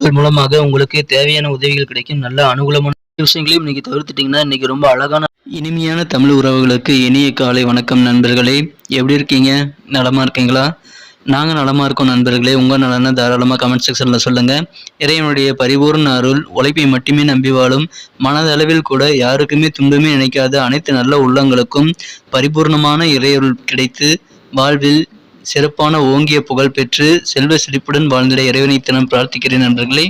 இதன் மூலமாக உங்களுக்கு தேவையான உதவிகள் கிடைக்கும். நல்ல அனுகூலமான விஷயங்களையும் இன்னைக்கு தவிர்த்துட்டீங்கன்னா, இன்னைக்கு ரொம்ப அழகான இனிமையான தமிழ் உறவுகளுக்கு இனிய காலை வணக்கம் நண்பர்களே. எப்படி இருக்கீங்க? நலமா இருக்கீங்களா? நாங்க நலமா இருக்கோம் நண்பர்களே. உங்க நலனை தாராளமா கமெண்ட் செக்ஷன்ல சொல்லுங்க. இறைவனுடைய பரிபூர்ண அருள், உழைப்பை மட்டுமே நம்பி வாழும், மனதளவில் கூட யாருக்குமே துன்பமே நினைக்காத அனைத்து நல்ல உள்ளங்களுக்கும் பரிபூர்ணமான இறையருள் கிடைத்து வாழ்வில் சிறப்பான ஓங்கிய புகழ் பெற்று செல்வ செழிப்புடன் வாழ்ந்திட இறைவனை தினம் பிரார்த்திக்கிறேன் நண்பர்களே.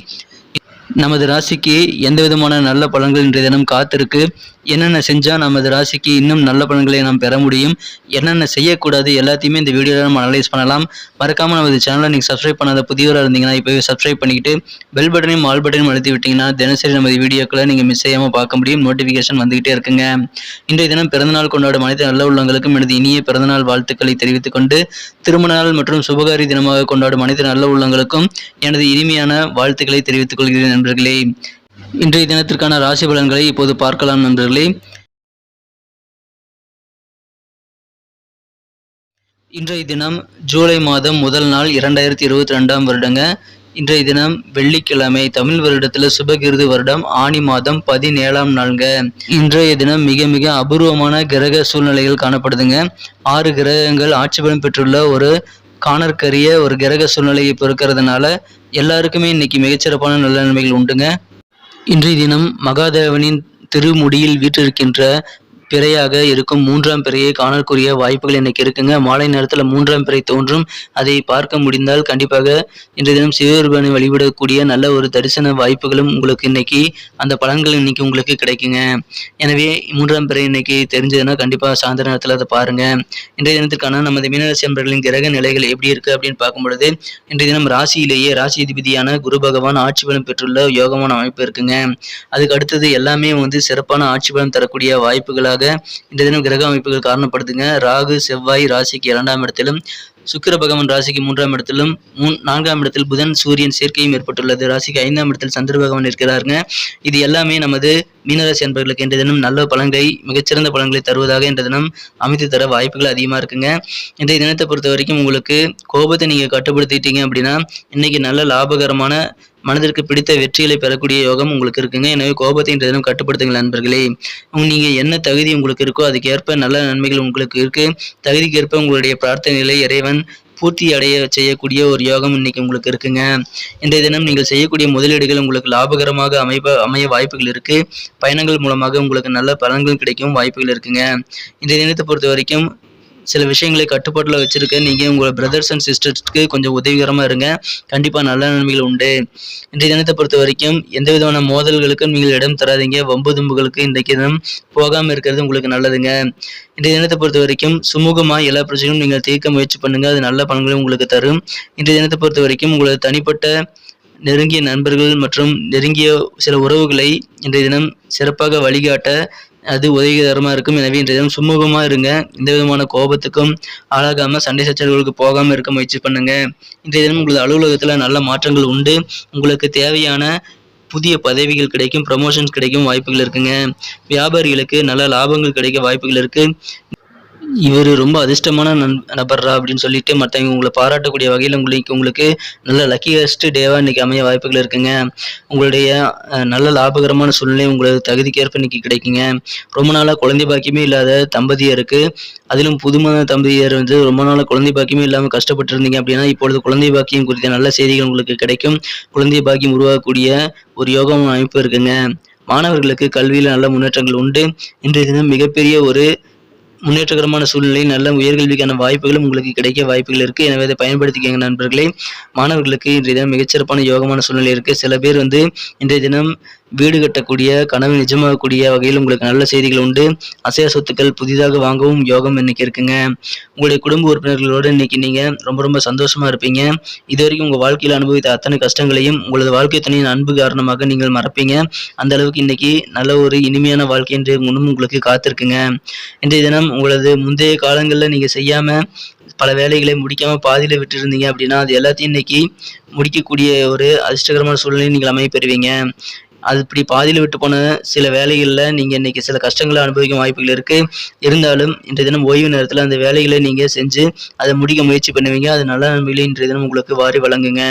நமது ராசிக்கு எந்த விதமான நல்ல பலன்கள் இன்றைய தினம் காத்திருக்கு, என்னென்ன செஞ்சால் நமது ராசிக்கு இன்னும் நல்ல பலன்களை நாம் பெற முடியும், என்னென்ன செய்யக்கூடாது எல்லாத்தையுமே இந்த வீடியோவில் நம்ம அனலைஸ் பண்ணலாம். மறக்காமல் நமது சேனலை நீங்கள் சப்ஸ்கிரைப் பண்ணாத புதியவராக இருந்தீங்கன்னா இப்போவே சப்ஸ்கிரைப் பண்ணிக்கிட்டு பெல் பட்டனையும் ஆல் பட்டனையும் அழுத்தி விட்டிங்கன்னா தினசரி நமது வீடியோக்களை நீங்கள் மிஸ் செய்யாமல் பார்க்க முடியும். நோட்டிஃபிகேஷன் வந்துகிட்டே இருக்குங்க. இன்றைய தினம் பிறந்தநாள் கொண்டாடும் அனைத்து நல்ல உள்ளங்களுக்கும் எனது இனிய பிறந்தநாள் வாழ்த்துக்களை தெரிவித்துக் கொண்டு, திருமண நாள் மற்றும் சுபகாரி தினமாக கொண்டாடும் அனைத்து நல்ல உள்ளங்களுக்கும் எனது இனிமையான வாழ்த்துக்களை தெரிவித்துக் கொள்கிறேன் நண்பர்களே. இன்றைய தினத்திற்கான ராசி பலன்களை இப்போது பார்க்கலாம் நண்பர்களே. இன்றைய தினம் ஜூலை மாதம் முதல் நாள் 2022 வருடங்க. இன்றைய தினம் வெள்ளிக்கிழமை, தமிழ் வருடத்துல சுபகிருது வருடம் ஆணி மாதம் 17ஆம் நாளுங்க. இன்றைய தினம் மிக மிக அபூர்வமான கிரக சூழ்நிலைகள் காணப்படுதுங்க. 6 கிரகங்கள் ஆட்சி பலம் பெற்றுள்ள ஒரு காணற்கரிய ஒரு கிரக சூழ்நிலையை பொறுக்கிறதுனால எல்லாருக்குமே இன்னைக்கு மிகச்சிறப்பான நல்ல நன்மைகள் உண்டுங்க. இன்றைய தினம் மகாதேவனின் திருமுடியில் வீற்றிருக்கின்ற பிறையாக இருக்கும் 3ஆம் பிறையை காணக்கூடிய வாய்ப்புகள் இன்னைக்கு இருக்குங்க. மாலை நேரத்தில் 3ஆம் பிறை தோன்றும். அதை பார்க்க முடிந்தால் கண்டிப்பாக இன்றைய தினம் சிவபெருமானை வழிபடக்கூடிய நல்ல ஒரு தரிசன வாய்ப்புகளும் உங்களுக்கு இன்னைக்கு அந்த பலன்கள் இன்னைக்கு உங்களுக்கு கிடைக்குங்க. எனவே 3ஆம் பிறை இன்னைக்கு தெரிஞ்சதுன்னா கண்டிப்பாக சாயந்தர நேரத்தில் அதை பாருங்க. இன்றைய தினத்திற்கான நமது மீனராசி நண்பர்களின் கிரக நிலைகள் எப்படி இருக்கு அப்படின்னு பார்க்கும் பொழுது, இன்றைய தினம் ராசியிலேயே ராசி அதிபதியான குரு பகவான் ஆட்சி பலம் பெற்றுள்ள யோகமான அமைப்பு இருக்குங்க. அதுக்கு அடுத்தது எல்லாமே சிறப்பான ஆட்சி பலம் தரக்கூடிய வாய்ப்புகளாக இந்த தினம் கிரக அமைப்புகள் காரணப்படுதுங்க. ராகு செவ்வாய் ராசிக்கு 2ஆம் இடத்திலும், சுக்கிர பகவான் ராசிக்கு 3ஆம் இடத்திலும், 4ஆம் இடத்தில் புதன் சூரியன் சேர்க்கையும் ஏற்பட்டுள்ளது. ராசிக்கு 5ஆம் இடத்தில் சந்திர பகவான் இருக்கிறாருங்க. இது எல்லாமே நமது மீனராசி அன்பர்களுக்கு இன்றைய தினம் நல்ல பலன்களை, மிகச்சிறந்த பலன்களை தருவதாக இன்றைய தினம் அமைத்து தர வாய்ப்புகள் அதிகமாக இருக்குங்க. இன்றைய தினத்தை பொறுத்த வரைக்கும் உங்களுக்கு கோபத்தை நீங்க கட்டுப்படுத்திட்டீங்க அப்படின்னா இன்னைக்கு நல்ல லாபகரமான மனதிற்கு பிடித்த வெற்றிகளை பெறக்கூடிய யோகம் உங்களுக்கு இருக்குங்க. எனவே கோபத்தை இன்றைய தினம் கட்டுப்படுத்துங்கள் நண்பர்களே. நீங்க என்ன தகுதி உங்களுக்கு இருக்கோ அதுக்கேற்ப நல்ல நன்மைகள் உங்களுக்கு இருக்கு. தகுதிக்கேற்ப உங்களுடைய பிரார்த்தனைகளை இறைவன் பூர்த்தி அடைய செய்யக்கூடிய ஒரு யோகம் இன்னைக்கு உங்களுக்கு இருக்குங்க. இன்றைய தினம் நீங்கள் செய்யக்கூடிய முதலீடுகள் உங்களுக்கு லாபகரமாக அமைய வாய்ப்புகள் இருக்கு. பயணங்கள் மூலமாக உங்களுக்கு நல்ல பலன்கள் கிடைக்கும் வாய்ப்புகள் இருக்குங்க. இன்றைய தினத்தை பொறுத்த வரைக்கும் சில விஷயங்களை கட்டுப்பாட்டில் வச்சிருக்க நீங்கள் உங்கள் பிரதர்ஸ் அண்ட் சிஸ்டர்ஸ்க்கு கொஞ்சம் உதவிகரமாக இருங்க. கண்டிப்பாக நல்ல நன்மைகள் உண்டு. இன்றைய தினத்தை பொறுத்த வரைக்கும் எந்த விதமான மோதல்களுக்கும் நீங்கள் இடம் தராதீங்க. வம்பு தும்புகளுக்கு இன்றைக்கு தினம் போகாமல் இருக்கிறது உங்களுக்கு நல்லதுங்க. இன்றைய தினத்தை பொறுத்த வரைக்கும் சுமூகமாக எல்லா பிரச்சனையும் நீங்கள் தீர்க்க முயற்சி பண்ணுங்க. அது நல்ல பலன்களும் உங்களுக்கு தரும். இன்றைய தினத்தை பொறுத்த வரைக்கும் உங்களது தனிப்பட்ட நெருங்கிய நண்பர்கள் மற்றும் நெருங்கிய சில உறவுகளை இன்றைய தினம் சிறப்பாக வழிகாட்ட அது உதவிகரமாக இருக்கும். எனவே இன்றைய தினம் சுமூகமாக இருங்க. எந்த விதமான கோபத்துக்கும் ஆளாகாமல் சண்டை சச்சரவுகளுக்கு போகாமல் இருக்க முயற்சி பண்ணுங்க. இன்றைய தினம் உங்களது அலுவலகத்தில் நல்ல மாற்றங்கள் உண்டு. உங்களுக்கு தேவையான புதிய பதவிகள் கிடைக்கும், ப்ரமோஷன்ஸ் கிடைக்கும் வாய்ப்புகள் இருக்குங்க. வியாபாரிகளுக்கு நல்ல லாபங்கள் கிடைக்க வாய்ப்புகள் இருக்கு. இவர் ரொம்ப அதிர்ஷ்டமான நபர்ரா அப்படின்னு சொல்லிட்டு மற்றவங்க உங்களை பாராட்டக்கூடிய வகையில் உங்களுக்கு நல்ல லக்கியஸ்ட் டேவா இன்னைக்கு அமைய வாய்ப்புகள் இருக்குங்க. உங்களுடைய நல்ல லாபகரமான சூழ்நிலை உங்களுக்கு தகுதிக்கேற்ப இன்னைக்கு கிடைக்குங்க. ரொம்ப நாளாக குழந்தை பாக்கியமே இல்லாத தம்பதியருக்கு, அதிலும் புதுமண தம்பதியர் ரொம்ப நாளாக குழந்தை பாக்கியமே இல்லாமல் கஷ்டப்பட்டு இருந்தீங்க அப்படின்னா இப்பொழுது குழந்தை பாக்கியம் குறித்த நல்ல செய்திகள் உங்களுக்கு கிடைக்கும். குழந்தை பாக்கியம் உருவாக்கக்கூடிய ஒரு யோகம் அமைப்பு இருக்குங்க. மாணவர்களுக்கு கல்வியில் நல்ல முன்னேற்றங்கள் உண்டு. இன்றைய தினம் மிகப்பெரிய ஒரு முன்னேற்றகரமான சூழ்நிலை, நல்ல உயர்கல்விக்கான வாய்ப்புகளும் உங்களுக்கு கிடைக்க வாய்ப்புகள் இருக்கு. எனவே அதை பயன்படுத்திக்கங்க நண்பர்களே. மாணவர்களுக்கு இன்றைய தினம் மிகச்சிறப்பான யோகமான சூழ்நிலை இருக்கு. சில பேர் இன்றைய தினம் வீடு கட்டக்கூடிய கனவு நிஜமாகக்கூடிய வகையில் உங்களுக்கு நல்ல செய்திகள் உண்டு. அசையா சொத்துக்கள் புதிதாக வாங்கவும் யோகம் இன்னைக்கு இருக்குங்க. உங்களுடைய குடும்ப உறுப்பினர்களோடு இன்னைக்கு நீங்க ரொம்ப சந்தோஷமா இருப்பீங்க. இதுவரைக்கும் உங்க வாழ்க்கையில் அனுபவித்த அத்தனை கஷ்டங்களையும் உங்களது வாழ்க்கை துணையின் அன்பு காரணமாக நீங்கள் மறப்பீங்க. அந்த அளவுக்கு இன்னைக்கு நல்ல ஒரு இனிமையான வாழ்க்கை இன்றைய முன்னும் உங்களுக்கு காத்திருக்குங்க. இன்றைய தினம் உங்களது முந்தைய காலங்களில் நீங்க செய்யாம பல வேலைகளை முடிக்காம பாதியில விட்டு இருந்தீங்க அப்படின்னா அது எல்லாத்தையும் இன்னைக்கு முடிக்கக்கூடிய ஒரு அதிர்ஷ்டகரமான சூழ்நிலையை நீங்கள் அமைய பெறுவீங்க. அது இப்படி பாதியில் விட்டு போன சில வேலைகளில் நீங்கள் இன்றைக்கி சில கஷ்டங்களை அனுபவிக்கும் வாய்ப்புகள் இருக்குது. இருந்தாலும் இன்றைய தினம் ஓய்வு நேரத்தில் அந்த வேலைகளை நீங்கள் செஞ்சு அதை முடிக்க முயற்சி பண்ணுவீங்க. அது நல்ல நன்மையிலே இன்றைய தினம் உங்களுக்கு வாரி வழங்குங்க.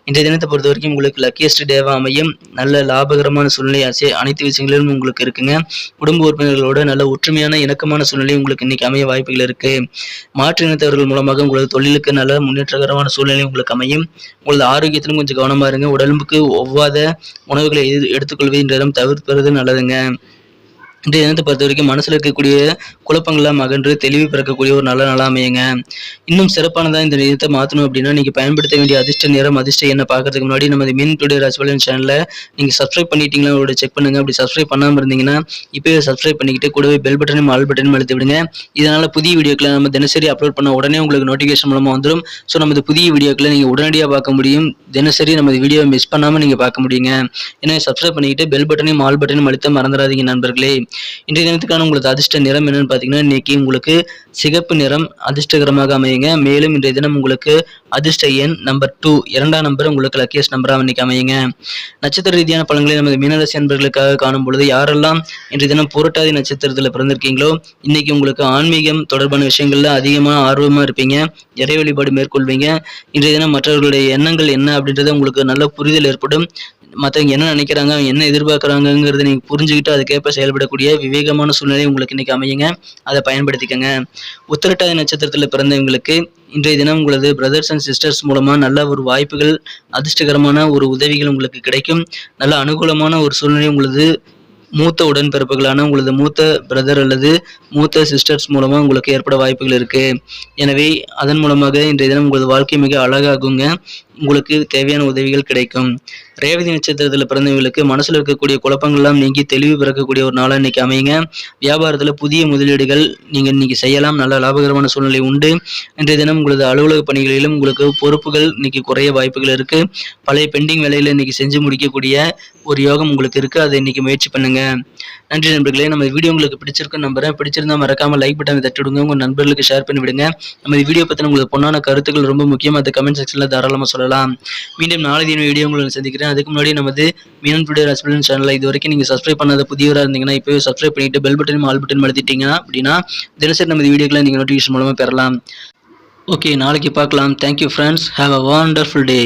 இன்றைய தினத்தை பொறுத்த வரைக்கும் உங்களுக்கு லக்கியஸ்ட் டேவா அமையும். நல்ல லாபகரமான சூழ்நிலை அனைத்து விஷயங்களிலும் உங்களுக்கு இருக்குங்க. குடும்ப உறுப்பினர்களோட நல்ல ஒற்றுமையான இணக்கமான சூழ்நிலை உங்களுக்கு இன்னைக்கு அமைய வாய்ப்புகள் இருக்கு. மாற்று இனத்தவர்கள் மூலமாக உங்களது தொழிலுக்கு நல்ல முன்னேற்றகரமான சூழ்நிலை உங்களுக்கு அமையும். உங்களது ஆரோக்கியத்திலும் கொஞ்சம் கவனமா இருங்க. உடம்புக்கு ஒவ்வாத உணவுகளை எடுத்துக்கொள்வது இன்றைய தினம் தவிர்ப்பது நல்லதுங்க. இன்றைய தினத்தை பொறுத்த வரைக்கும் மனசில் இருக்கக்கூடிய குழப்பங்கள்லாம் அகன்று தெளிவு பிறக்கக்கூடிய ஒரு நல்ல நாளாக அமையுங்க. இன்னும் சிறப்பானதாக இந்த தினத்தை மாற்றணும் அப்படின்னா நீங்கள் பயன்படுத்த வேண்டிய அதிர்ஷ்ட நேரம் அதிர்ஷ்ட எண்ணை பார்க்கறதுக்கு முன்னாடி நமது மீன் டுடே ராசி பலன் சேனலில் நீங்கள் சப்ஸ்கிரைப் பண்ணிட்டீங்களா அவரோட செக் பண்ணுங்கள். அப்படி சப்ஸ்கிரைப் பண்ணாமல் இருந்தீங்கன்னா இப்போவே சப்ஸ்கிரைப் பண்ணிக்கிட்டு கூடவே பெல் பட்டனையும் ஆல் பட்டனையும் அழுத்தி விடுங்க. இதனால் புதிய வீடியோக்களை நம்ம தினசரி அப்லோட் பண்ண உடனே உங்களுக்கு நோட்டிஃபிகேஷன் மூலமாக வந்துடும். ஸோ நமது புதிய வீடியோக்களை நீங்கள் உடனடியாக பார்க்க முடியும். தினசரி நமது வீடியோவை மிஸ் பண்ணாமல் நீங்கள் பார்க்க முடியுங்க. ஏன்னா சப்ஸ்கிரைப் பண்ணிக்கிட்டு பெல் பட்டனையும் ஆல் பட்டனையும் அழுத்த மறந்துடாதீங்க நண்பர்களே. இன்றைய தினத்துக்கான உங்களுக்கு அதிர்ஷ்ட நிறம் என்னன்னு பார்த்தீங்கன்னா இன்னைக்கு உங்களுக்கு சிகப்பு நிறம் அதிர்ஷ்டகரமாக அமையுங்க. மேலும் இன்றைய தினம் உங்களுக்கு அதிர்ஷ்ட எண் நம்பர் 2 2ஆம் நம்பர் உங்களுக்கு லக்கியஸ்ட் நம்பராக இன்னைக்கு அமையுங்க. நட்சத்திர ரீதியான பலன்களை நமது மீனராசி அன்பர்களுக்காக காணும் பொழுது யாரெல்லாம் இன்றைய தினம் புரட்டாதி நட்சத்திரத்தில் பிறந்திருக்கீங்களோ இன்னைக்கு உங்களுக்கு ஆன்மீகம் தொடர்பான விஷயங்கள்ல அதிகமாக ஆர்வமா இருப்பீங்க. இறை வழிபாடு மேற்கொள்வீங்க. இன்றைய தினம் மற்றவர்களுடைய எண்ணங்கள் என்ன அப்படின்றத உங்களுக்கு நல்ல புரிதல் ஏற்படும். மற்றவங்க என்ன நினைக்கிறாங்க, என்ன எதிர்பார்க்குறாங்கிறத நீங்கள் புரிஞ்சுக்கிட்டு அதுக்கேற்ப செயல்படக்கூடிய விவேகமான சூழ்நிலை உங்களுக்கு இன்னைக்கு அமையுங்க. அதை பயன்படுத்திக்கங்க. உத்திரட்டாதி நட்சத்திரத்தில் பிறந்தவங்களுக்கு இன்றைய தினம் உங்களது பிரதர்ஸ் அண்ட் சிஸ்டர்ஸ் மூலமாக நல்ல ஒரு வாய்ப்புகள், அதிர்ஷ்டகரமான ஒரு உதவிகள் உங்களுக்கு கிடைக்கும். நல்ல அனுகூலமான ஒரு சூழ்நிலை உங்களது மூத்த உடன்பிறப்புகளான உங்களது மூத்த பிரதர் அல்லது மூத்த சிஸ்டர்ஸ் மூலமாக உங்களுக்கு ஏற்பட வாய்ப்புகள் இருக்கு. எனவே அதன் மூலமாக இன்றைய தினம் உங்களது வாழ்க்கை மிக அழகாகுங்க. உங்களுக்கு தேவையான உதவிகள் கிடைக்கும். ரேவதி நட்சத்திரத்தில் பிறந்தவங்களுக்கு மனசில் இருக்கக்கூடிய குழப்பங்கள்லாம் நீங்கி தெளிவு பிறக்கக்கூடிய ஒரு நாளாக இன்னைக்கு அமையுங்க. வியாபாரத்தில் புதிய முதலீடுகள் நீங்கள் இன்னைக்கு செய்யலாம். நல்ல லாபகரமான சூழ்நிலை உண்டு. இன்றைய தினம் உங்களது அலுவலக பணிகளிலும் உங்களுக்கு பொறுப்புகள் இன்னைக்கு குறைய வாய்ப்புகள் இருக்கு. பழைய பெண்டிங் வேலைகளை இன்னைக்கு செஞ்சு முடிக்கக்கூடிய ஒரு யோகம் உங்களுக்கு இருக்கு. அதை இன்னைக்கு முயற்சி பண்ணுங்க. நன்றி நண்பர்களே. நம்ம வீடியோ உங்களுக்கு பிடிச்சிருக்குன்னு நம்புறேன். பிடிச்சிருந்தா மறக்காம லைக் பட்டனை தட்டி விடுங்க. உங்க நண்பர்களுக்கு ஷேர் பண்ணி விடுங்க. நம்ம வீடியோ பத்தின உங்களுக்கு பொண்ணான கருத்துக்கள் ரொம்ப முக்கியம். அதை கமெண்ட் செக்ஷன்ல தாராளமாக சொல்லலாம். மீண்டும் நாளை தின வீடியோ உங்களை சந்திக்கிறேன். அதுக்கு முன்னாடி நமது மீனன் டுடே ராசி பலன் சேனலை இது வரைக்கும் நீங்க சப்ஸ்கிரைப் பண்ணாத புதியவராக இருந்தீங்கன்னா இப்போவே சப்ஸ்கிரைப் பண்ணிட்டு பெல் பட்டனும் ஆல் பட்டன் அழுத்திட்டீங்க அப்படின்னா தினசரி நமது வீடியோக்களை நீங்க நோட்டிஃபிகேஷன் மூலமா பெறலாம். ஓகே, நாளைக்கு பார்க்கலாம். Thank you friends. Have a wonderful day.